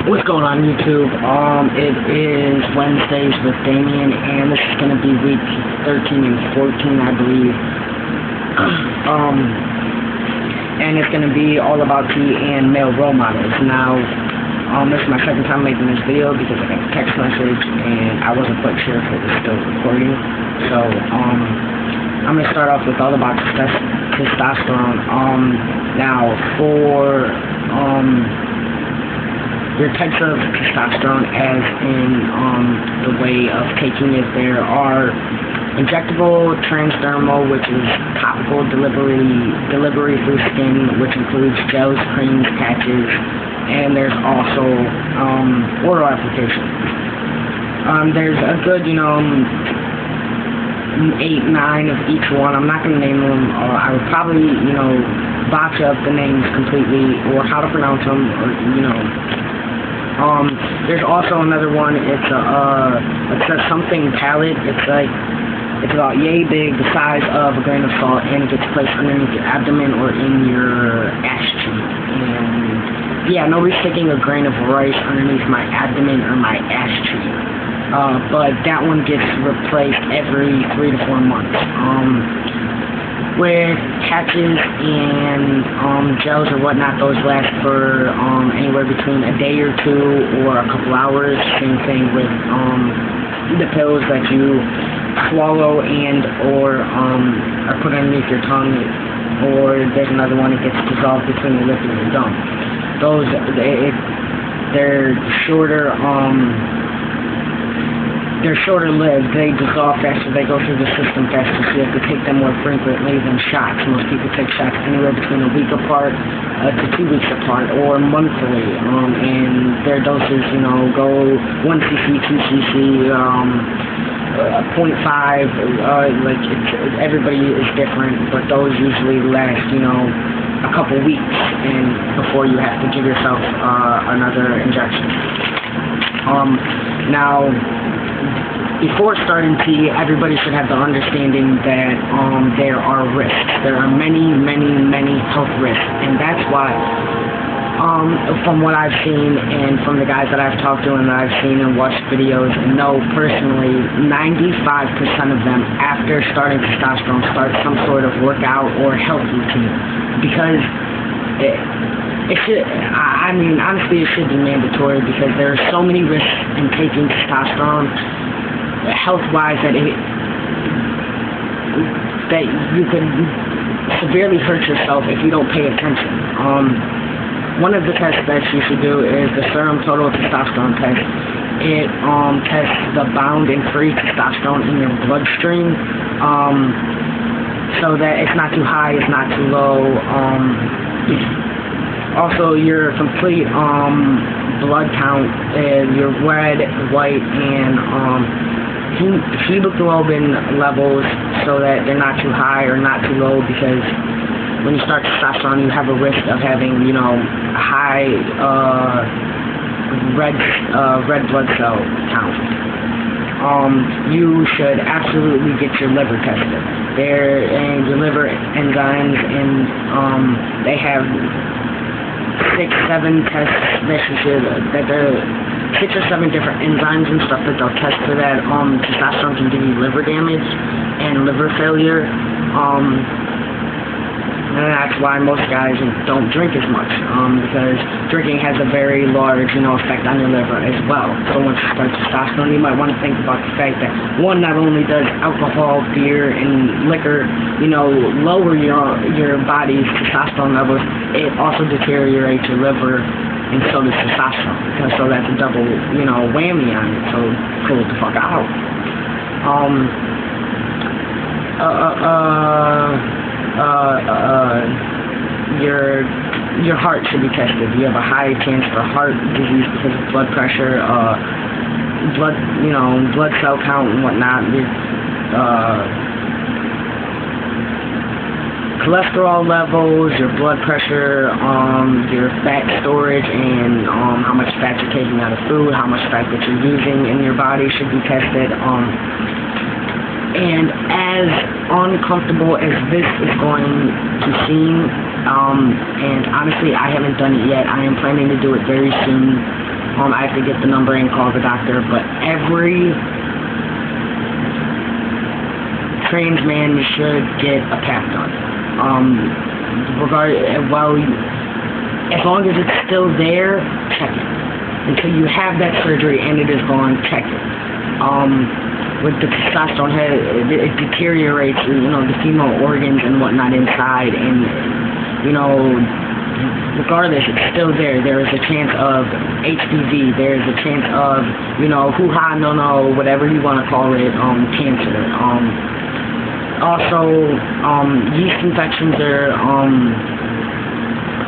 What's going on YouTube? It is Wednesdays with Damien, and this is going to be week 13 and 14, I believe. And it's going to be all about tea and male role models. Now, this is my second time making this video because I got a text message and I wasn't quite sure if it was still recording. So, I'm going to start off with all about testosterone. Now, for, your types of testosterone, as in the way of taking it, there are injectable, transdermal, which is topical delivery through skin, which includes gels, creams, patches, and there's also oral application. There's a good, 8, 9 of each one. I'm not going to name them. I would probably, botch up the names completely, or how to pronounce them, or, there's also another one. It's a something palette. It's about yay big, the size of a grain of salt, and it gets placed underneath your abdomen or in your ass cheek. And yeah, nobody's sticking a grain of rice underneath my abdomen or my ass cheek. But that one gets replaced every 3 to 4 months. With patches and gels or whatnot, those last for anywhere between a day or two or a couple hours. Same thing with the pills that you swallow and or are put underneath your tongue, or there's another one that gets dissolved between your lip and your gum. Those, they're shorter. They're shorter lived, they dissolve faster, they go through the system faster, so you have to take them more frequently than shots. Most people take shots anywhere between a week apart to 2 weeks apart, or monthly, and their doses, go 1 cc, 2 cc, 0.5, everybody is different, but those usually last, a couple weeks, and before you have to give yourself another injection. Now, before starting tea, everybody should have the understanding that there are risks. There are many, many, many health risks, and that's why, from what I've seen and from the guys that I've talked to and that I've seen and watched videos and know personally, 95% of them, after starting testosterone, start some sort of workout or health routine, because it should, honestly, it should be mandatory, because there are so many risks in taking testosterone, health-wise, that you could severely hurt yourself if you don't pay attention. One of the tests that you should do is the serum total testosterone test. It tests the bound and free testosterone in your bloodstream, so that it's not too high, it's not too low. Also, your complete blood count, your red, white, and hemoglobin levels, so that they're not too high or not too low, because when you start testosterone, you have a risk of having, high red blood cell count. You should absolutely get your liver tested. And your liver enzymes, and they have 6, 7 tests that they're 6 or 7 different enzymes and stuff that they'll test for that. Testosterone can give you liver damage and liver failure. And that's why most guys don't drink as much, because drinking has a very large, effect on your liver as well. So once you start testosterone, you might want to think about the fact that, one, not only does alcohol, beer, and liquor, lower your body's testosterone levels, it also deteriorates your liver, and so does testosterone. So that's a double, whammy on it. So cool the fuck out. Your heart should be tested. You have a high chance for heart disease because of blood pressure, blood cell count and whatnot. Cholesterol levels, your blood pressure, your fat storage, and how much fat you're taking out of food, how much fat that you're using in your body should be tested. And as uncomfortable as this is going to seem, and honestly, I haven't done it yet. I am planning to do it very soon. I have to get the number and call the doctor, but every trans man should get a pap done. As long as it's still there, check it. Until you have that surgery and it is gone, check it. With the testosterone, it deteriorates, the female organs and whatnot inside, and, regardless, it's still there. There is a chance of HPV. There is a chance of, hoo-ha, no, whatever you want to call it, cancer. Also, yeast infections are,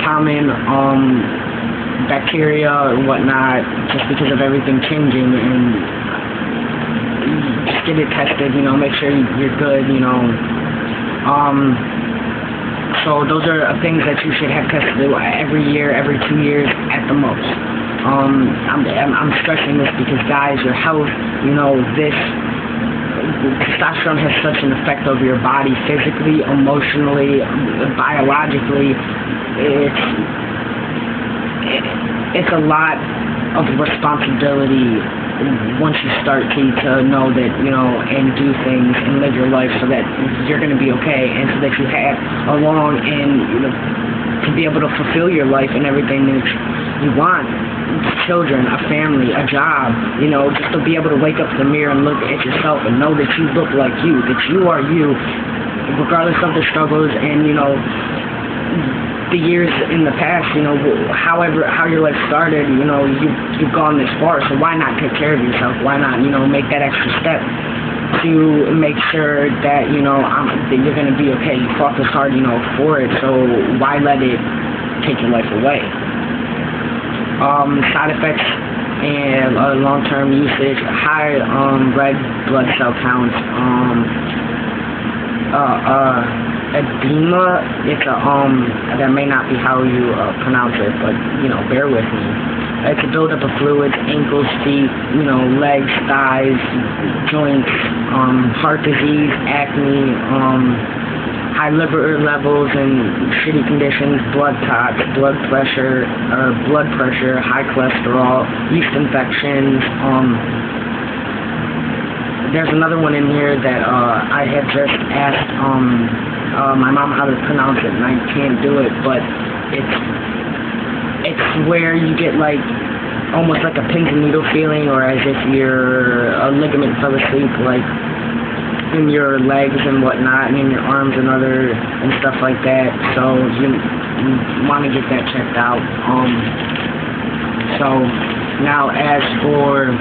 common, bacteria or whatnot, just because of everything changing, and just get it tested, make sure you're good, so those are things that you should have tested every year, every 2 years at the most. I'm stressing this because, guys, your health, this testosterone has such an effect over your body, physically, emotionally, biologically. It's a lot of responsibility once you start to know that, and do things and live your life so that you're going to be okay, and so that you have a long and, to be able to fulfill your life and everything that you want. Children, a family, a job, just to be able to wake up in the mirror and look at yourself and know that you look like you, that you are you, regardless of the struggles and, the years in the past, how your life started, you've gone this far, so why not take care of yourself? Why not, make that extra step to make sure that, that you're going to be okay. You fought this hard, for it, so why let it take your life away? Side effects and long-term usage, high red blood cell counts, edema, it's that may not be how you pronounce it, but, bear with me. It's a buildup of fluids, ankles, feet, legs, thighs, joints, heart disease, acne, high liver levels and shitty conditions, blood clots, blood pressure, high cholesterol, yeast infections. There's another one in here that I had just asked my mom how to pronounce it, and I can't do it, but it's where you get like almost like a pins and needle feeling, or as if a ligament fell asleep, like in your legs and whatnot, and in your arms and stuff like that. So you want to get that checked out. So now, as for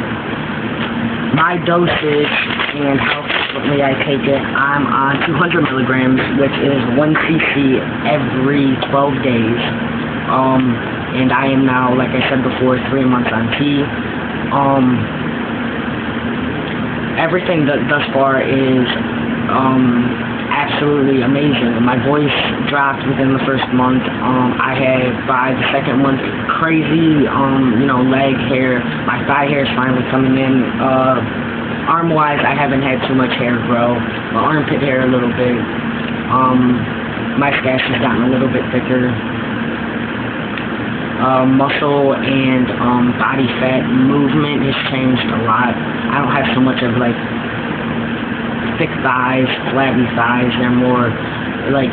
my dosage and how frequently I take it, I'm on 200 milligrams, which is 1 cc every 12 days. And I am now, like I said before, 3 months on T. Everything thus far is absolutely amazing. My voice dropped within the first month. I had, by the second month, crazy, leg hair. My thigh hair is finally coming in. Arm-wise, I haven't had too much hair grow. My armpit hair a little bit. My stash has gotten a little bit thicker. Muscle and body fat movement has changed a lot. I don't have so much of like thick thighs, flabby thighs. They're more like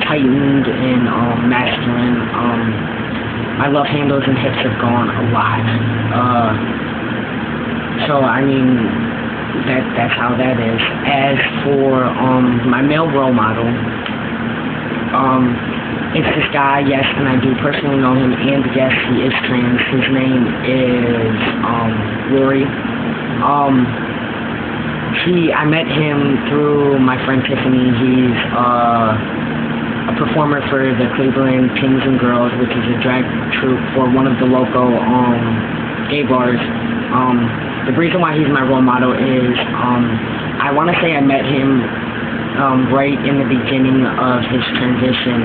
tightened and masculine. My love handles and hips have gone a lot. So I mean, that's how that is. As for my male role model, it's this guy, yes, and I do personally know him, and yes, he is trans. His name is Rory. I met him through my friend Tiffany. He's a performer for the Cleveland Kings and Girls, which is a drag troupe for one of the local gay bars. The reason why he's my role model is I want to say I met him right in the beginning of his transition,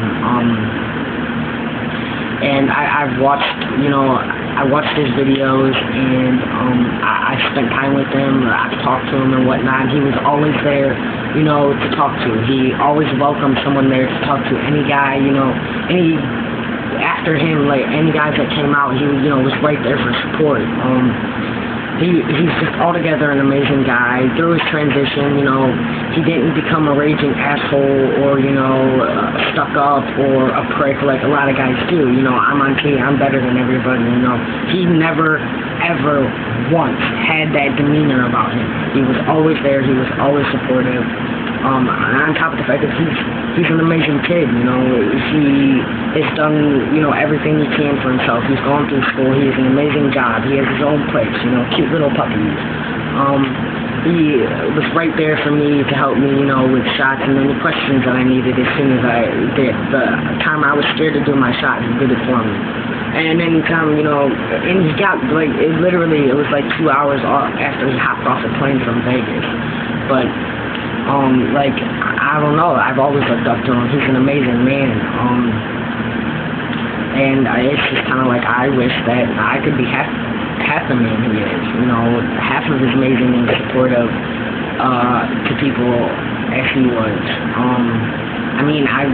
and I've watched, I watched his videos, and I spent time with him. I've talked to him and whatnot. He was always there, to talk to. He always welcomed someone there to talk to. Any guy, any after him, like, any guys that came out, he, you know, was right there for support. He's just altogether an amazing guy. Through his transition, you know, he didn't become a raging asshole or, you know, stuck up or a prick like a lot of guys do. You know, I'm on T, I'm better than everybody, you know. He never, ever once had that demeanor about him. He was always there, he was always supportive. On top of the fact that he's an amazing kid, you know. He has done, you know, everything he can for himself. He's gone through school, he has an amazing job, he has his own place, you know, cute little puppies. He was right there for me to help me, you know, with shots and any questions that I needed as soon as I did. The time I was scared to do my shot, he did it for me. And anytime, you know, and he got, like, it was like 2 hours after he hopped off the plane from Vegas. But like, I don't know, I've always looked up to him. He's an amazing man. And it's just kind of like, I wish that I could be half the man he is, you know, half of his amazing and supportive to people as he was. I mean, I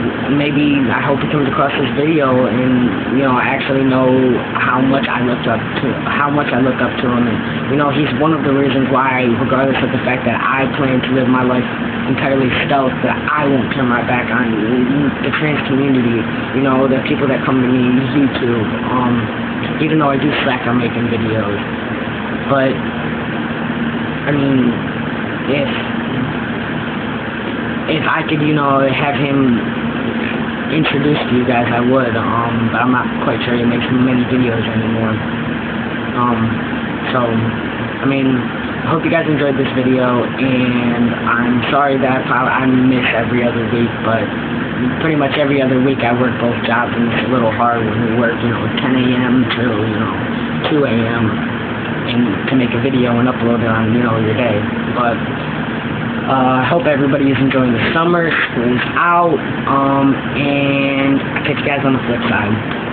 hope he comes across this video and, you know, actually know how much I look up to him. And, you know, he's one of the reasons why, regardless of the fact that I plan to live my life entirely stealth, that I won't turn my back on the trans community, you know, the people that come to me, YouTube, even though I do slack on making videos. But, I mean, if I could, you know, have him introduced to you guys, I would, but I'm not quite sure he makes many videos anymore. So, I mean, I hope you guys enjoyed this video, and I'm sorry that I miss every other week, but pretty much every other week I work both jobs, and it's a little hard when we work, you know, 10 a.m. to, you know, 2 a.m. and to make a video and upload it on, you know, your day. But I hope everybody is enjoying the summer, school's out, and I'll catch you guys on the flip side.